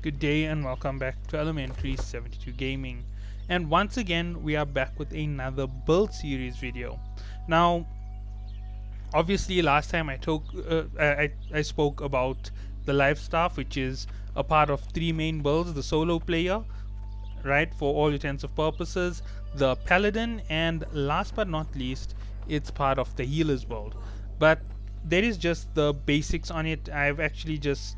Good day and welcome back to Elementary 72 Gaming. And once again, we are back with another build series video. Now, obviously, last time I spoke about the live staff, which is a part of three main builds: the solo player, right, for all intents and purposes, the paladin, and last but not least, it's part of the healer's build. But there is just the basics on it. I've actually just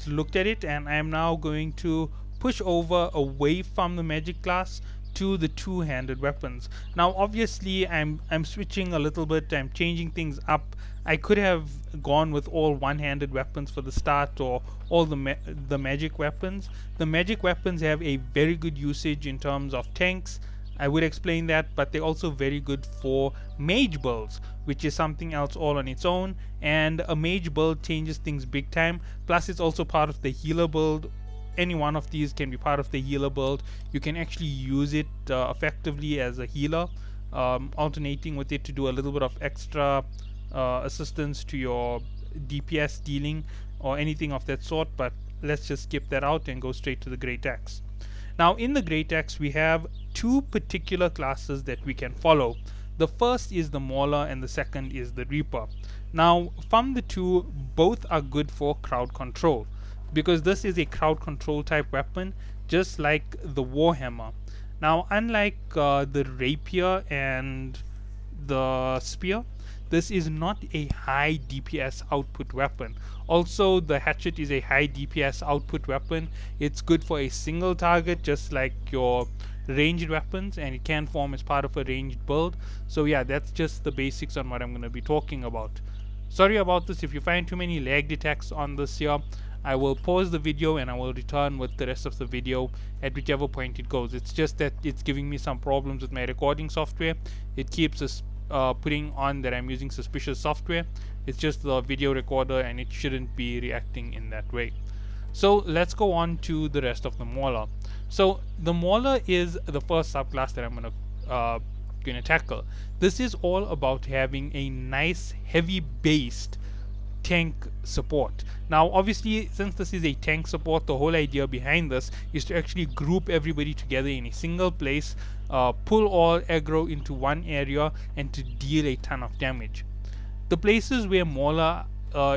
looked at it, and I am now going to push over away from the magic class to the two-handed weapons. Now obviously I'm switching a little bit, I'm changing things up. I could have gone with all one-handed weapons for the start, or all the magic weapons. The magic weapons have a very good usage in terms of tanks. I would explain that, but they're also very good for mage builds, which is something else all on its own, and a mage build changes things big time. Plus it's also part of the healer build. Any one of these can be part of the healer build. You can actually use it effectively as a healer, alternating with it to do a little bit of extra assistance to your DPS dealing or anything of that sort. But let's just skip that out and go straight to the Great Axe. Now in the Great Axe we have two particular classes that we can follow. The first is the Mauler and the second is the Reaper. Now from the two, both are good for crowd control, because this is a crowd control type weapon, just like the Warhammer. Now unlike the Rapier and the Spear, this is not a high DPS output weapon. Also, the hatchet is a high DPS output weapon. It's good for a single target, just like your ranged weapons, and it can form as part of a ranged build. So yeah, that's just the basics on what I'm going to be talking about. Sorry about this. If you find too many lagged attacks on this here, I will pause the video and I will return with the rest of the video at whichever point it goes. It's just that it's giving me some problems with my recording software. It keeps us putting on that I'm using suspicious software. It's just the video recorder, and it shouldn't be reacting in that way. So let's go on to the rest of the Mauler. So the Mauler is the first subclass that I'm gonna tackle. This is all about having a nice heavy based tank support. Now obviously, since this is a tank support, the whole idea behind this is to actually group everybody together in a single place, pull all aggro into one area, and to deal a ton of damage. The places where Mauler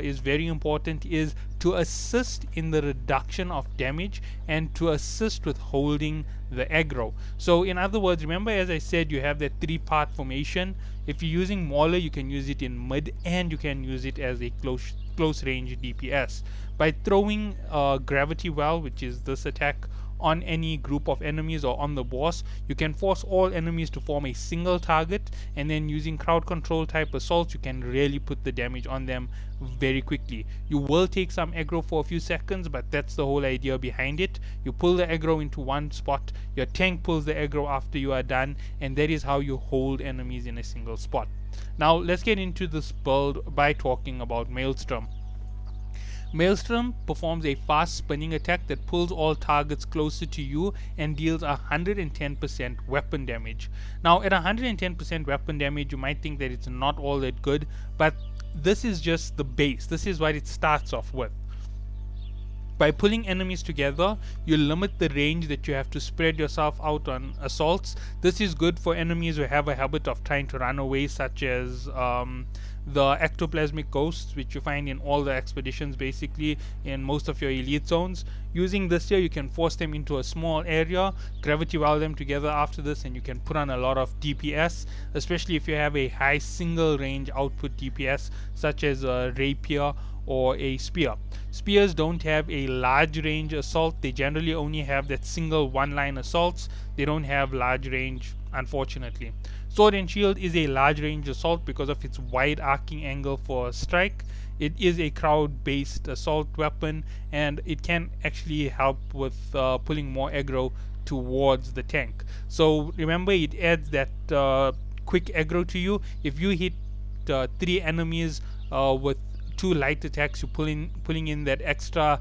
is very important is to assist in the reduction of damage and to assist with holding the aggro. So in other words, remember, as I said, you have that three-part formation. If you're using Mauler, you can use it in mid, and you can use it as a close range DPS by throwing gravity well, which is this attack, on any group of enemies or on the boss. You can force all enemies to form a single target, and then using crowd control type assaults, you can really put the damage on them very quickly. You will take some aggro for a few seconds, but that's the whole idea behind it. You pull the aggro into one spot, your tank pulls the aggro after you are done, and that is how you hold enemies in a single spot. Now let's get into this build by talking about Maelstrom. Maelstrom performs a fast spinning attack that pulls all targets closer to you and deals 110% weapon damage. Now at 110% weapon damage, you might think that it's not all that good, but this is just the base. This is what it starts off with. By pulling enemies together, you limit the range that you have to spread yourself out on assaults. This is good for enemies who have a habit of trying to run away, such as the ectoplasmic ghosts, which you find in all the expeditions, basically in most of your elite zones. Using this here, you can force them into a small area, gravity well them together after this, and you can put on a lot of DPS, especially if you have a high single range output DPS, such as a Rapier or a Spear. Spears don't have a large range assault. They generally only have that single one-line assaults. They don't have large range, unfortunately. Sword and Shield is a large range assault because of its wide arcing angle for a strike. It is a crowd based assault weapon, and it can actually help with pulling more aggro towards the tank. So remember, it adds that quick aggro to you. If you hit 3 enemies with 2 light attacks, you're pulling in that extra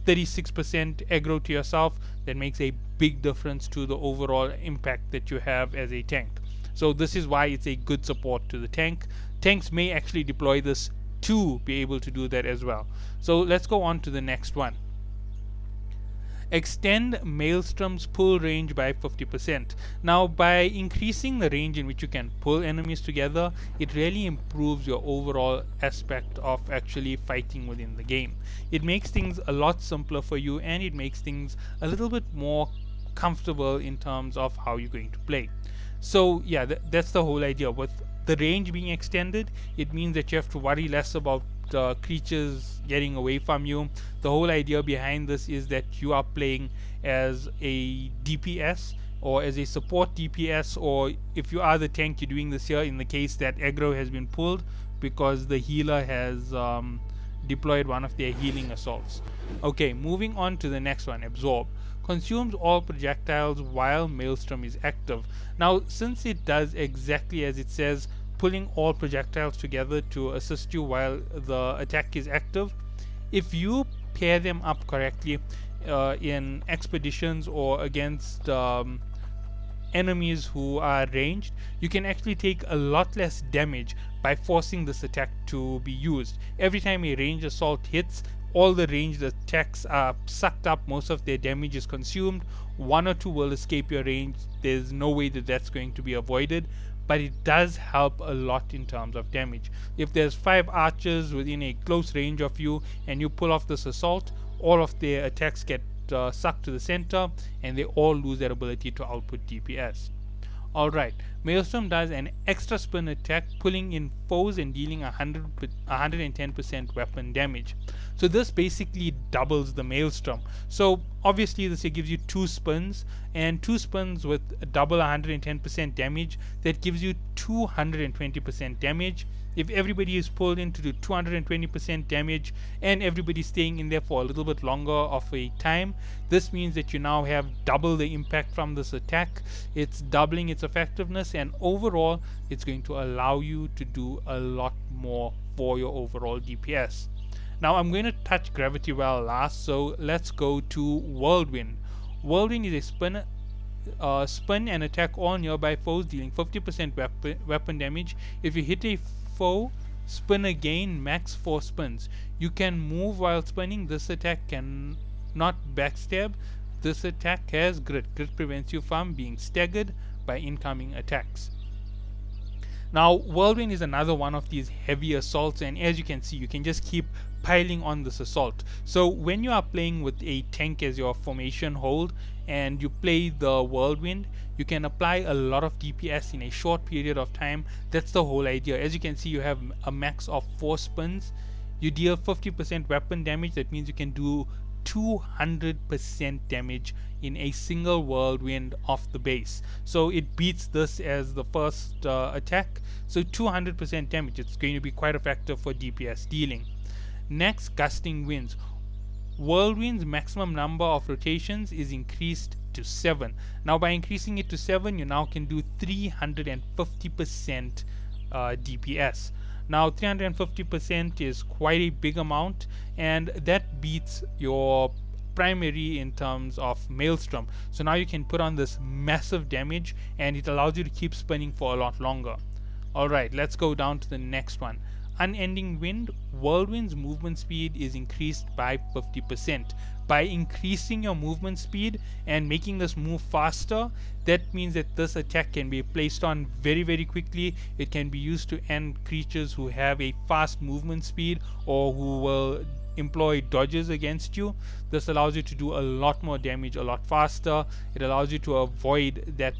36% aggro to yourself. That makes a big difference to the overall impact that you have as a tank. So this is why it's a good support to the tank. Tanks may actually deploy this to be able to do that as well. So let's go on to the next one. Extend Maelstrom's pull range by 50%. Now, by increasing the range in which you can pull enemies together, it really improves your overall aspect of actually fighting within the game. It makes things a lot simpler for you, and it makes things a little bit more comfortable in terms of how you're going to play. So yeah, that's the whole idea. With the range being extended, it means that you have to worry less about creatures getting away from you. The whole idea behind this is that you are playing as a DPS or as a support DPS, or if you are the tank, you're doing this here in the case that aggro has been pulled because the healer has deployed one of their healing assaults. Okay, moving on to the next one. Absorb consumes all projectiles while Maelstrom is active. Now, since it does exactly as it says, pulling all projectiles together to assist you while the attack is active, if you pair them up correctly in expeditions or against enemies who are ranged, you can actually take a lot less damage by forcing this attack to be used. Every time a ranged assault hits, all the ranged attacks are sucked up, most of their damage is consumed, one or two will escape your range. There's no way that that's going to be avoided, but it does help a lot in terms of damage. If there's 5 archers within a close range of you and you pull off this assault, all of their attacks get sucked to the center and they all lose their ability to output DPS. Alright, Maelstrom does an extra spin attack, pulling in foes and dealing 110% weapon damage. So this basically doubles the Maelstrom. So obviously this here gives you 2 spins, and 2 spins with double 110% damage, that gives you 220% damage. If everybody is pulled in to do 220% damage and everybody staying in there for a little bit longer of a time, this means that you now have double the impact from this attack. It's doubling its effectiveness, and overall it's going to allow you to do a lot more for your overall DPS. Now I'm going to touch Gravity Well last, so let's go to Whirlwind. Whirlwind is a spin and attack all nearby foes, dealing 50% weapon damage. If you hit a foe, spin again, max 4 spins. You can move while spinning. This attack can not backstab. This attack has grit. Grit prevents you from being staggered by incoming attacks. Now, Whirlwind is another one of these heavy assaults, and as you can see, you can just keep piling on this assault. So when you are playing with a tank as your formation hold and you play the Whirlwind, you can apply a lot of DPS in a short period of time. That's the whole idea. As you can see, you have a max of 4 spins. You deal 50% weapon damage. That means you can do 200% damage in a single Whirlwind off the base. So it beats this as the first attack. So 200% damage. It's going to be quite effective for DPS dealing. Next, Gusting Winds. Whirlwind's maximum number of rotations is increased to 7. Now by increasing it to 7, you now can do 350% DPS. Now 350% is quite a big amount, and that beats your primary in terms of Maelstrom. So now you can put on this massive damage, and it allows you to keep spinning for a lot longer. Alright, let's go down to the next one. Unending Wind. Whirlwind's movement speed is increased by 50%. By increasing your movement speed and making this move faster, that means that this attack can be placed on very quickly. It can be used to end creatures who have a fast movement speed or who will employ dodges against you. This allows you to do a lot more damage a lot faster. It allows you to avoid that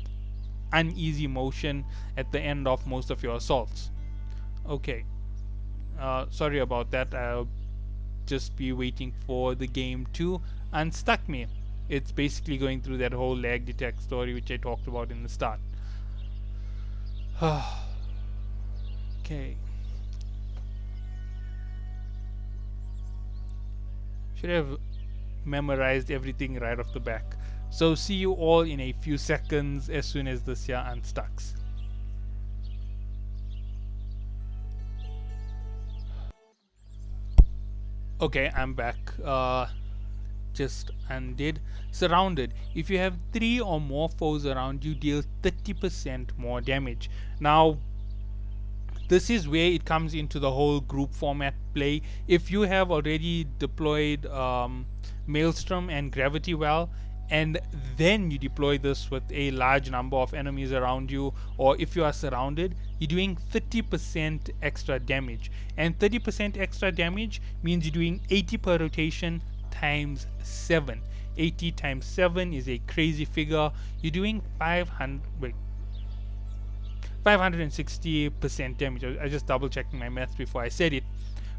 uneasy motion at the end of most of your assaults. Okay. Sorry about that. I'll just be waiting for the game to unstuck me. It's basically going through that whole lag detect story which I talked about in the start. Okay. Should have memorized everything right off the back. So see you all in a few seconds as soon as this here unstucks. Okay, I'm back. Just undid. Surrounded. If you have 3 or more foes around you, deal 30% more damage. Now, this is where it comes into the whole group format play. If you have already deployed Maelstrom and Gravity Well, and then you deploy this with a large number of enemies around you, or if you are surrounded, you're doing 30% extra damage. And 30% extra damage means you're doing 80 per rotation times 7. 80 times 7 is a crazy figure. You're doing 560% damage. I just double checking my math before I said it.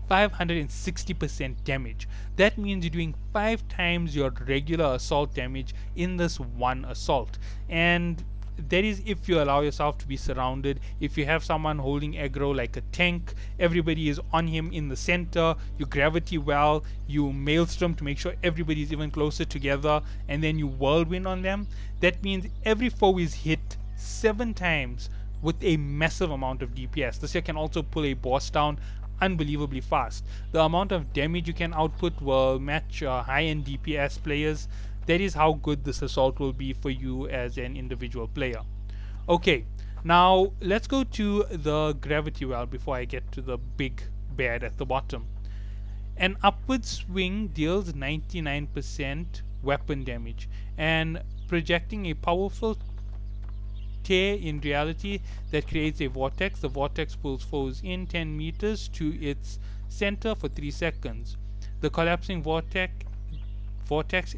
560% damage. That means you're doing 5 times your regular assault damage in this one assault. And that is if you allow yourself to be surrounded. If you have someone holding aggro like a tank, everybody is on him in the center, you Gravity Well, you Maelstrom to make sure everybody is even closer together, and then you Whirlwind on them. That means every foe is hit 7 times with a massive amount of DPS. This here can also pull a boss down unbelievably fast. The amount of damage you can output will match high-end DPS players. That is how good this assault will be for you as an individual player. Okay, now let's go to the Gravity Well before I get to the big bad at the bottom. An upward swing deals 99% weapon damage, and projecting a powerful tear in reality that creates a vortex. The vortex pulls foes in 10 meters to its center for 3 seconds. The collapsing vortex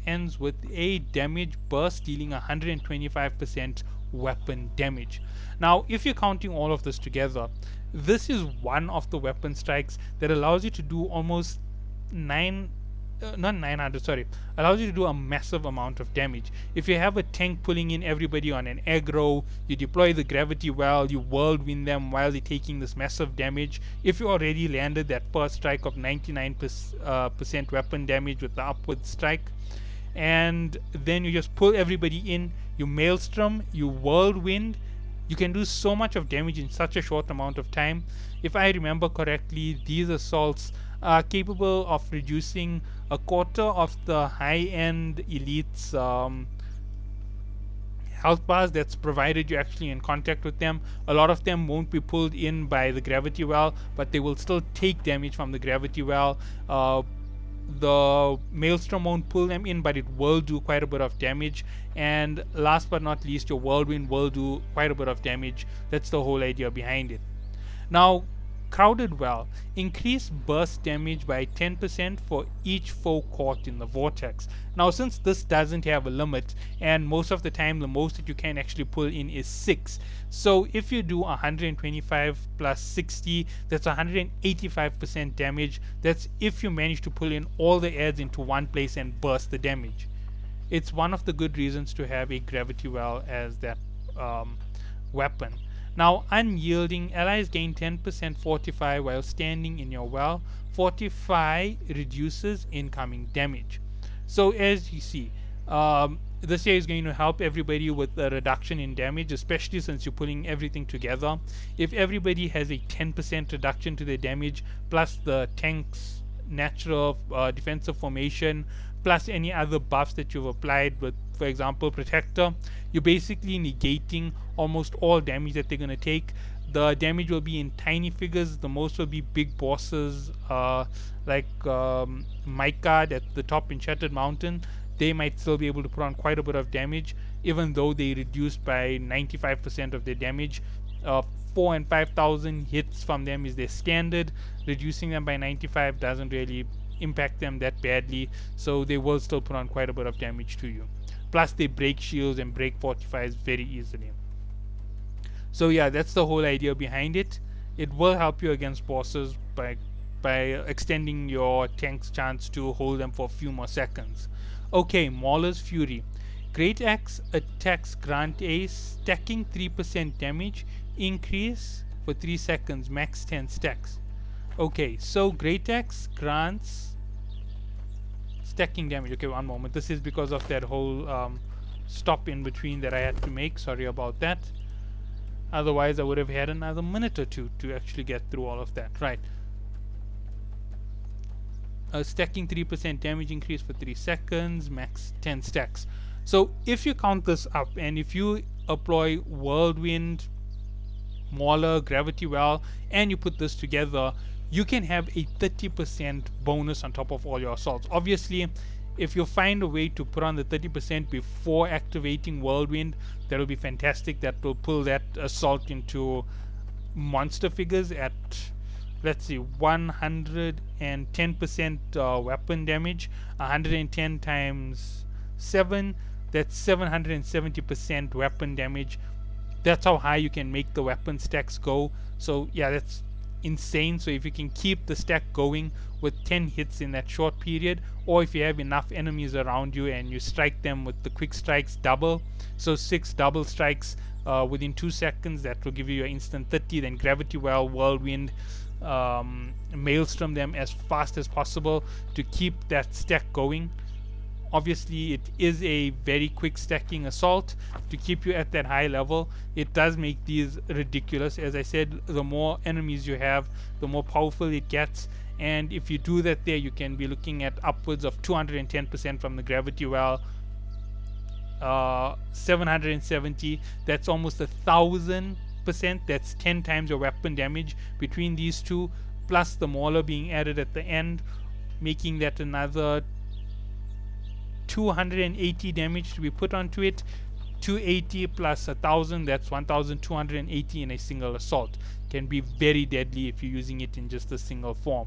ends with a damage burst dealing 125% weapon damage. Now, if you're counting all of this together, this is one of the weapon strikes that allows you to do almost allows you to do a massive amount of damage. If you have a tank pulling in everybody on an aggro, you deploy the Gravity Well, you Whirlwind them while they're taking this massive damage. If you already landed that first strike of 99% weapon damage with the upward strike, and then you just pull everybody in, you Maelstrom, you Whirlwind, you can do so much of damage in such a short amount of time. If I remember correctly, these assaults are capable of reducing a quarter of the high-end elites health bars that's provided you actually in contact with them. A lot of them won't be pulled in by the Gravity Well, but they will still take damage from the Gravity Well. The Maelstrom won't pull them in, but it will do quite a bit of damage. And last but not least, your Whirlwind will do quite a bit of damage. That's the whole idea behind it. Now, Crowded Well. Increase burst damage by 10% for each foe caught in the vortex. Now, since this doesn't have a limit, and most of the time the most that you can actually pull in is 6. So if you do 125 plus 60, that's 185% damage. That's if you manage to pull in all the adds into one place and burst the damage. It's one of the good reasons to have a Gravity Well as that weapon. Now, Unyielding. Allies gain 10% Fortify while standing in your well. Fortify reduces incoming damage. So as you see, this here is going to help everybody with a reduction in damage, especially since you're pulling everything together. If everybody has a 10% reduction to their damage, plus the tank's natural defensive formation, plus any other buffs that you've applied with, for example, Protector, you're basically negating almost all damage that they're going to take. The damage will be in tiny figures. The most will be big bosses like Micah at the top in Shattered Mountain. They might still be able to put on quite a bit of damage, even though they reduced by 95% of their damage. 4 and 5,000 hits from them is their standard. Reducing them by 95 doesn't really impact them that badly, so they will still put on quite a bit of damage to you. Plus they break shields and break fortifies very easily. So yeah, that's the whole idea behind it. It will help you against bosses by extending your tank's chance to hold them for a few more seconds. Okay, Mauler's Fury. Great Axe attacks grant a stacking 3% damage increase for 3 seconds, max 10 stacks. Okay, so Great Axe grants stacking damage. Okay, one moment. This is because of that whole stop in between that I had to make. Sorry about that. Otherwise, I would have had another minute or two to actually get through all of that. Right. Stacking 3% damage increase for 3 seconds, max 10 stacks. So if you count this up, and if you apply Whirlwind, Mauler, Gravity Well, and you put this together, you can have a 30% bonus on top of all your assaults. Obviously, if you find a way to put on the 30% before activating Whirlwind, that'll be fantastic. That will pull that assault into monster figures at, let's see, 110% weapon damage. 110 times 7, that's 770% weapon damage. That's how high you can make the weapon stacks go. So yeah, that's insane. So if you can keep the stack going with 10 hits in that short period, or if you have enough enemies around you and you strike them with the quick strikes double, so 6 double strikes within 2 seconds, that will give you your instant 30. Then Gravity Well, Whirlwind, Maelstrom them as fast as possible to keep that stack going. Obviously, it is a very quick stacking assault to keep you at that high level. It does make these ridiculous. As I said, the more enemies you have, the more powerful it gets. And if you do that there, you can be looking at upwards of 210% from the Gravity Well, 770. That's almost 1,000%. That's 10 times your weapon damage between these two, plus the Mauler being added at the end, making that another 280 damage to be put onto it. 280 plus 1,000, that's 1,280 in a single assault. Can be very deadly if you're using it in just a single form.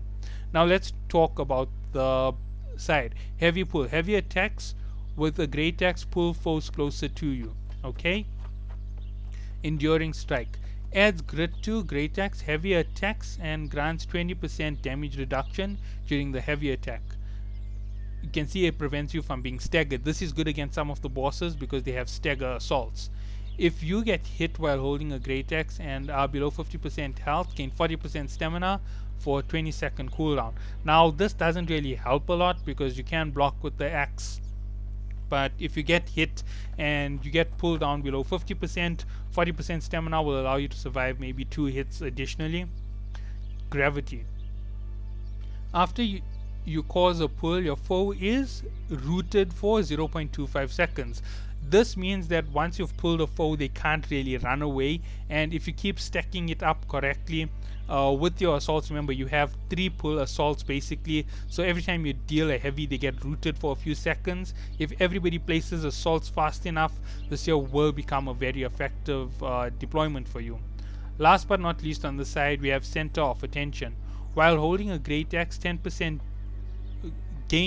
Now let's talk about the side. Heavy pull. Heavy attacks with a great axe pull foes closer to you. Okay. Enduring strike. Adds grit to great axe heavy attacks and grants 20% damage reduction during the heavy attack. You can see it prevents you from being staggered. This is good against some of the bosses because they have stagger assaults. If you get hit while holding a great axe and are below 50% health, gain 40% stamina for a 20-second cooldown. Now this doesn't really help a lot because you can block with the axe, but if you get hit and you get pulled down below 50%, 40% stamina will allow you to survive maybe 2 hits additionally. Gravity. After you cause a pull, your foe is rooted for 0.25 seconds. This means that once you've pulled a foe, they can't really run away, and if you keep stacking it up correctly with your assaults, remember you have 3 pull assaults basically, so every time you deal a heavy, they get rooted for a few seconds. If everybody places assaults fast enough, this here will become a very effective deployment for you. Last but not least, on the side we have center of attention. While holding a great axe, gain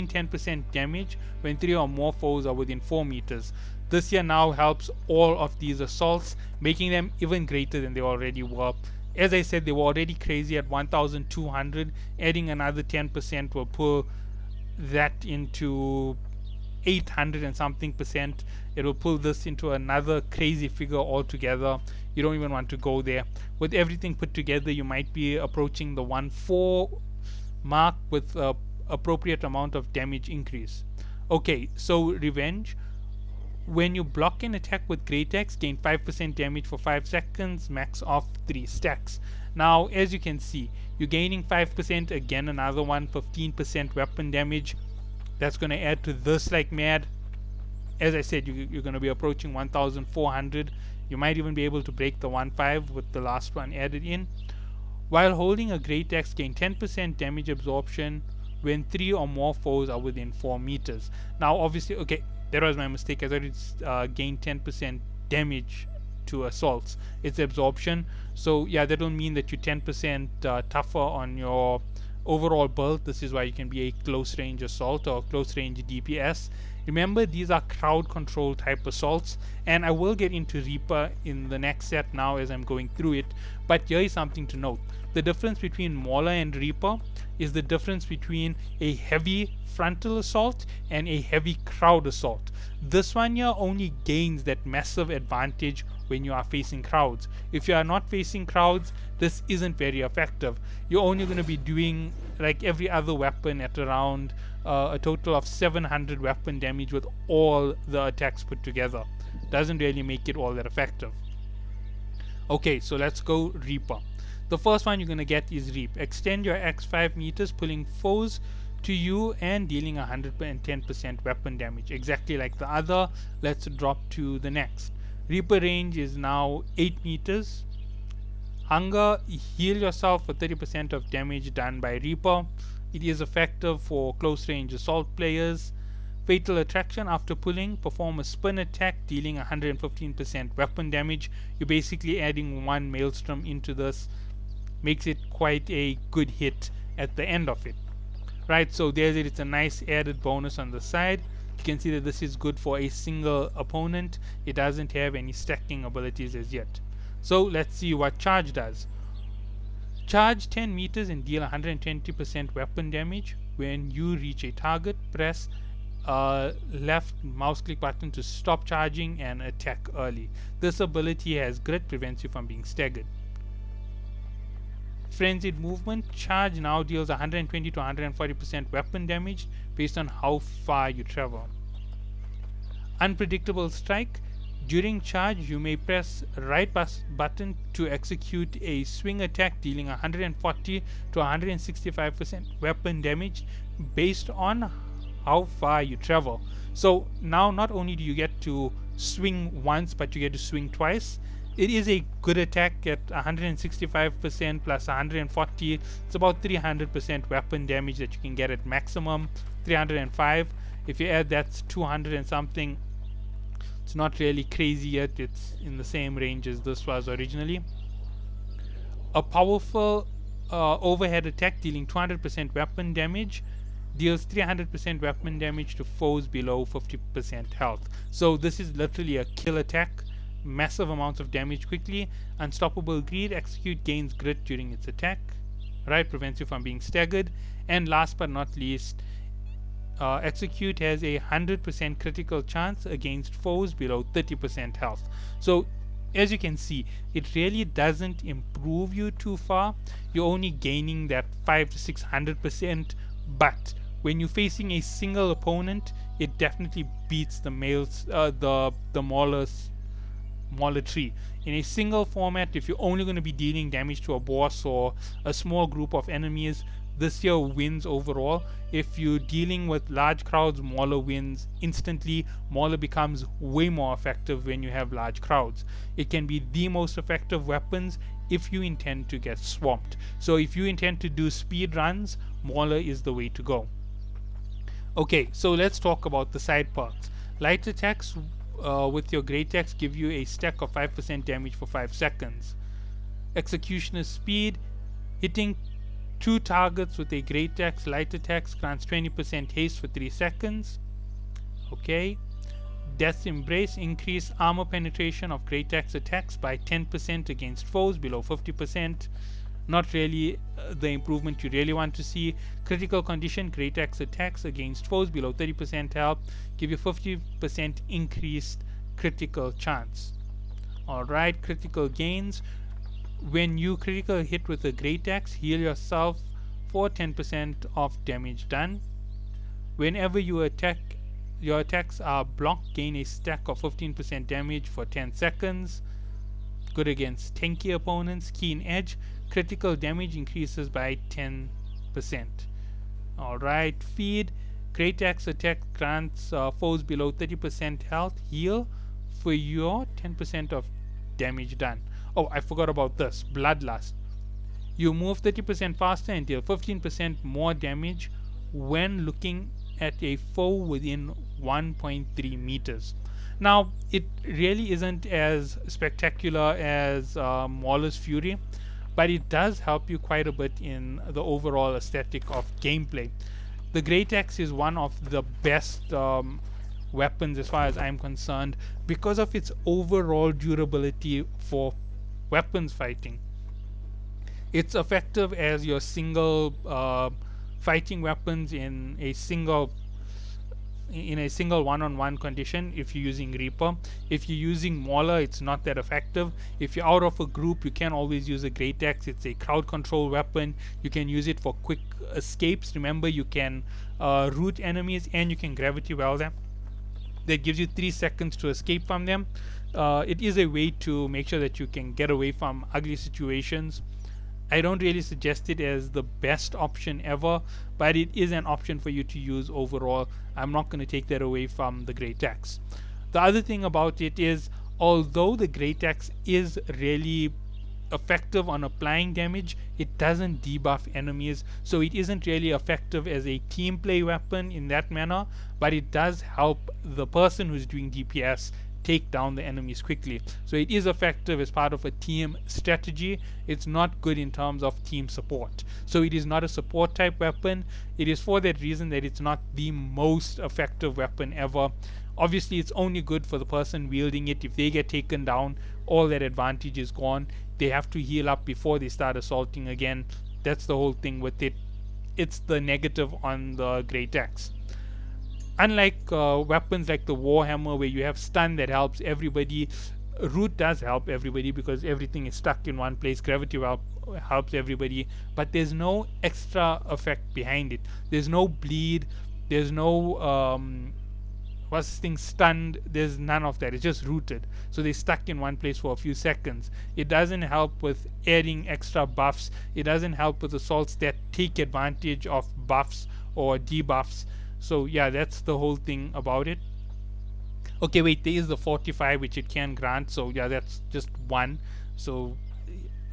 10% damage when 3 or more foes are within 4 meters. This here now helps all of these assaults, making them even greater than they already were. As I said, they were already crazy at 1,200. Adding another 10% will pull that into 800 and something percent. It will pull this into another crazy figure altogether. You don't even want to go there. With everything put together, you might be approaching the 1.4 mark with appropriate amount of damage increase. Okay, so revenge. When you block an attack with great axe, gain 5% damage for 5 seconds, max of 3 stacks. Now as you can see, you're gaining 5%, again another one, 15% weapon damage. That's going to add to this like mad. As I said, you're going to be approaching 1,400. You might even be able to break the 1.5 with the last one added in. While holding a great axe, gain 10% damage absorption when 3 or more foes are within 4 meters. Now obviously, okay, that was my mistake. I thought it's gained 10% damage to assaults. It's absorption. So yeah, that will mean that you're 10% tougher on your overall build. This is why you can be a close range assault or close range DPS. Remember, these are crowd control type assaults, and I will get into Reaper in the next set now as I'm going through it. But here is something to note. The difference between Mauler and Reaper is the difference between a heavy frontal assault and a heavy crowd assault. This one here only gains that massive advantage when you are facing crowds. If you are not facing crowds, this isn't very effective. You're only going to be doing, like every other weapon, at around a total of 700 weapon damage with all the attacks put together. Doesn't really make it all that effective. Okay, so let's go Reaper. The first one you're going to get is Reap. Extend your axe 5 meters, pulling foes to you and dealing 110% weapon damage. Exactly like the other. Let's drop to the next. Reaper range is now 8 meters. Hunger, heal yourself for 30% of damage done by Reaper. It is effective for close range assault players. Fatal Attraction, after pulling, perform a spin attack dealing 115% weapon damage. You're basically adding one Maelstrom into this. Makes it quite a good hit at the end of it. Right, so there's it. It's a nice added bonus on the side. You can see that this is good for a single opponent. It doesn't have any stacking abilities as yet. So let's see what Charge does. Charge 10 meters and deal 120% weapon damage. When you reach a target, press left mouse click button to stop charging and attack early. This ability has grit, prevents you from being staggered. Frenzied Movement, charge now deals 120 to 140% weapon damage based on how far you travel. Unpredictable Strike, during charge you may press right button to execute a swing attack dealing 140 to 165% weapon damage based on how far you travel. So now not only do you get to swing once, but you get to swing twice. It is a good attack at 165% plus 140. It's about 300% weapon damage that you can get at maximum. 305. If you add that's 200 and something. It's not really crazy yet. It's in the same range as this was originally. A powerful overhead attack dealing 200% weapon damage deals 300% weapon damage to foes below 50% health. So this is literally a kill attack. Massive amounts of damage quickly. Unstoppable Greed, execute, gains grit during its attack. Right, prevents you from being staggered. And last but not least, execute has a 100% critical chance against foes below 30% health. So as you can see, it really doesn't improve you too far. You're only gaining that 500 to 600%, but when you're facing a single opponent, it definitely beats the Mauler tree. In a single format, if you're only going to be dealing damage to a boss or a small group of enemies, this here wins overall. If you're dealing with large crowds, Mauler wins instantly. Mauler becomes way more effective when you have large crowds. It can be the most effective weapons if you intend to get swamped. So if you intend to do speed runs, Mauler is the way to go. Okay, so let's talk about the side perks. Light attacks with your great axe give you a stack of 5% damage for 5 seconds. Executioner's Speed, hitting 2 targets with a great axe light attacks grants 20% haste for 3 seconds. Okay. Death's Embrace, increase armor penetration of great axe attacks by 10% against foes below 50%. Not really the improvement you really want to see. Critical Condition, great axe attacks against foes below 30% health give you 50% increased critical chance. Alright, Critical Gains, when you critical hit with a great axe, heal yourself for 10% of damage done. Whenever you attack, your attacks are blocked, gain a stack of 15% damage for 10 seconds. Good against tanky opponents. Keen Edge, critical damage increases by 10%. Alright, Feed, great axe attack grants foes below 30% health heal for your 10% of damage done. Oh, I forgot about this. Bloodlust, you move 30% faster and deal 15% more damage when looking at a foe within 1.3 meters. Now, it really isn't as spectacular as Mauler's Fury, but it does help you quite a bit in the overall aesthetic of gameplay. The Great Axe is one of the best weapons as far as I'm concerned because of its overall durability for weapons fighting. It's effective as your single fighting weapons in a single one-on-one condition if you're using Reaper. If you're using Mauler, it's not that effective. If you're out of a group, you can always use a Great Axe. It's a crowd control weapon. You can use it for quick escapes. Remember, you can root enemies and you can gravity well them. That gives you 3 seconds to escape from them. It is a way to make sure that you can get away from ugly situations. I don't really suggest it as the best option ever, but it is an option for you to use overall. I'm not going to take that away from the Great Axe. The other thing about it is, although the Great Axe is really effective on applying damage, it doesn't debuff enemies, so it isn't really effective as a team play weapon in that manner, but it does help the person who's doing DPS take down the enemies quickly. So it is effective as part of a team strategy. It's not good in terms of team support. So it is not a support type weapon. It is for that reason that it's not the most effective weapon ever. Obviously, it's only good for the person wielding it. If they get taken down, all that advantage is gone. They have to heal up before they start assaulting again. That's the whole thing with it. It's the negative on the Great Axe. Unlike weapons like the Warhammer, where you have stun that helps everybody, Root does help everybody because everything is stuck in one place. Gravity helps everybody, but there's no extra effect behind it. There's no bleed. There's no what's this thing, stunned. There's none of that. It's just rooted, so they're stuck in one place for a few seconds. It doesn't help with adding extra buffs. It doesn't help with assaults that take advantage of buffs or debuffs. So yeah, that's the whole thing about it. Okay, wait, there is the Fortify, which it can grant, so yeah, that's just one. So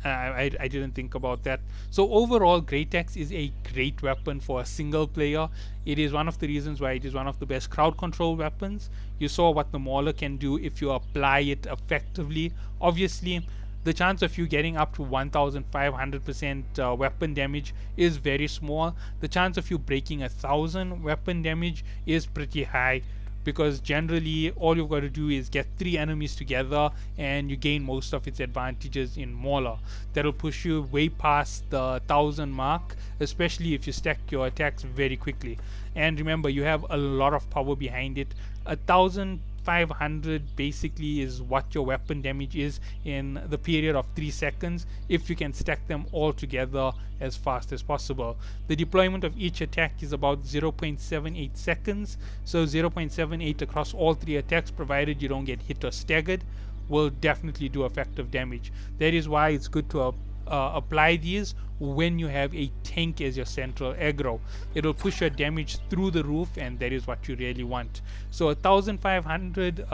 I didn't think about that. So overall, Great Axe is a great weapon for a single player. It is one of the reasons why it is one of the best crowd control weapons. You saw what the Mauler can do if you apply it effectively. Obviously, the chance of you getting up to 1500% weapon damage is very small. The chance of you breaking 1000 weapon damage is pretty high, because generally all you've got to do is get 3 enemies together and you gain most of its advantages in Mauler. That'll push you way past the 1000 mark, especially if you stack your attacks very quickly. And remember, you have a lot of power behind it. 1500 basically is what your weapon damage is in the period of 3 seconds if you can stack them all together as fast as possible. The deployment of each attack is about 0.78 seconds, so 0.78 across all 3 attacks, provided you don't get hit or staggered, will definitely do effective damage. That is why it's good to apply these when you have a tank as your central aggro. It'll push your damage through the roof, and that is what you really want. So 1500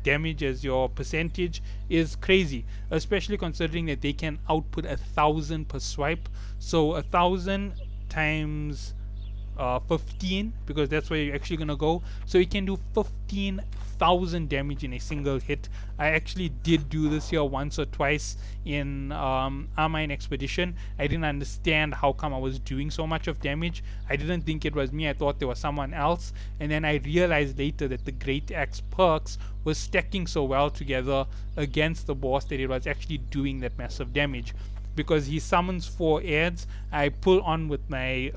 damage as your percentage is crazy, especially considering that they can output 1000 per swipe. So 1000 times 15, because that's where you're actually gonna go. So you can do 15,000 damage in a single hit. I actually did do this here once or twice in Armine Expedition. I didn't understand how come I was doing so much of damage. I didn't think it was me. I thought there was someone else, and then I realized later that the Great Axe perks was stacking so well together against the boss that it was actually doing that massive damage. Because he summons 4 adds, I pull on with my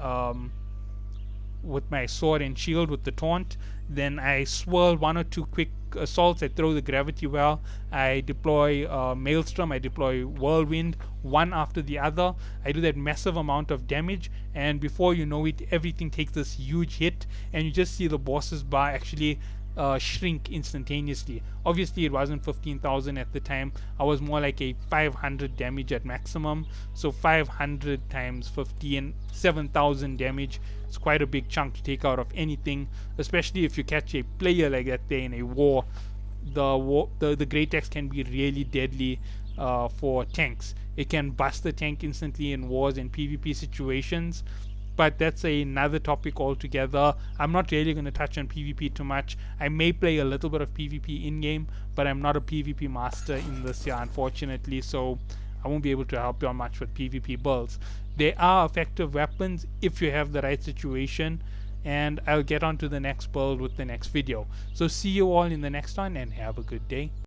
sword and shield with the taunt, then I swirl 1 or 2 quick assaults, I throw the gravity well, I deploy Maelstrom, I deploy Whirlwind, one after the other. I do that massive amount of damage, and before you know it, everything takes this huge hit, and you just see the boss's bar actually shrink instantaneously. Obviously it wasn't 15,000 at the time. I was more like a 500 damage at maximum. So 500 times 15, 7,000 damage. It's quite a big chunk to take out of anything, especially if you catch a player like that there in a war. The Great Axe can be really deadly for tanks. It can bust the tank instantly in wars and PvP situations. But that's another topic altogether. I'm not really going to touch on PvP too much. I may play a little bit of PvP in-game, but I'm not a PvP master in this year, unfortunately, so I won't be able to help you on much with PvP builds. They are effective weapons if you have the right situation, and I'll get on to the next build with the next video. So see you all in the next one, and have a good day.